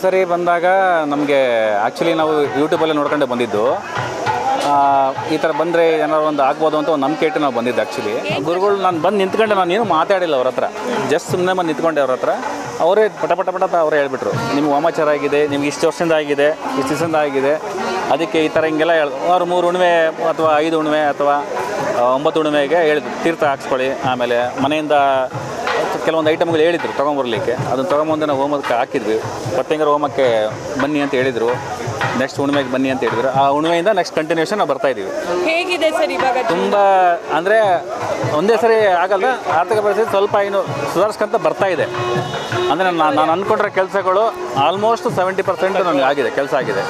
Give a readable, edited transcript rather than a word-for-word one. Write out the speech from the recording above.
ಸರಿ ಬಂದಾಗ ನಮಗೆ ಆ್ಯಕ್ಚುಲಿ ನಾವು ಯೂಟ್ಯೂಬಲ್ಲೇ ನೋಡ್ಕೊಂಡೆ ಬಂದಿದ್ದು. ಈ ಥರ ಬಂದರೆ ಏನಾದ್ರು ಒಂದು ಆಗ್ಬೋದು ಅಂತ ಒಂದು ನಂಬಿಕೆ ಇಟ್ಟು ನಾವು ಬಂದಿದ್ದು. ಆ್ಯಕ್ಚುಲಿ ಗುರುಗಳು ನಾನು ಬಂದು ನಿಂತ್ಕೊಂಡೆ, ನಾನು ಏನೂ ಮಾತಾಡಿಲ್ಲ ಅವ್ರ ಹತ್ರ, ಜಸ್ಟ್ ಸುಮ್ಮನೆ ಬಂದು ನಿಂತ್ಕೊಂಡೆ ಅವ್ರ ಹತ್ರ. ಅವರೇ ಪಟ ಅವರೇ ಹೇಳ್ಬಿಟ್ರು, ನಿಮ್ಗೆ ವಾಮಾಚಾರ ಆಗಿದೆ, ನಿಮ್ಗೆ ಇಷ್ಟು ವರ್ಷದಿಂದ ಆಗಿದೆ, ಇಷ್ಟು ದಿವಸದಿಂದ ಆಗಿದೆ, ಅದಕ್ಕೆ ಈ ಥರ ಹಿಂಗೆಲ್ಲ ಅವ್ರು 3 ಹುಣ್ಣಿಮೆ ಅಥವಾ 5 ಹುಣ್ಣಿಮೆ ಅಥವಾ 9 ಹುಣ್ಣಿಮೆಗೆ ಹೇಳಿದ್ರು ತೀರ್ಥ ಹಾಕ್ಸ್ಕೊಳ್ಳಿ. ಆಮೇಲೆ ಮನೆಯಿಂದ ಕೆಲವೊಂದು ಐಟಮ್ಗಳು ಹೇಳಿದರು ತೊಗೊಂಬರ್ಲಿಕ್ಕೆ, ಅದನ್ನು ತೊಗೊಂಬಂದು ನಾವು ಹೋಮಕ್ಕೆ ಹಾಕಿದ್ವಿ. ಪತ್ತಂಗರ ಹೋಮಕ್ಕೆ ಬನ್ನಿ ಅಂತ ಹೇಳಿದರು, ನೆಕ್ಸ್ಟ್ ಹುಣ್ಣಿಮೆಗೆ ಬನ್ನಿ ಅಂತ ಹೇಳಿದ್ರು. ಆ ಹುಣ್ಣಿಮೆಯಿಂದ ನೆಕ್ಸ್ಟ್ ಕಂಟಿನ್ಯೂಷನ್ ನಾವು ಬರ್ತಾಯಿದ್ದೀವಿ. ಹೇಗಿದೆ ಸರ್ ಇವಾಗ? ತುಂಬ ಅಂದರೆ ಒಂದೇ ಸರಿ ಆಗಲ್ಲ, ಆರ್ಥಿಕ ಪರಿಸ್ಥಿತಿ ಸ್ವಲ್ಪ ಇನ್ನು ಸುಧಾರಿಸ್ಕೊಂತ ಬರ್ತಾ ಇದೆ. ಅಂದರೆ ನಾನು ಅಂದ್ಕೊಂಡ್ರೆ ಕೆಲಸಗಳು ಆಲ್ಮೋಸ್ಟ್ 70% ನನಗೆ ಆಗಿದೆ, ಕೆಲಸ ಆಗಿದೆ.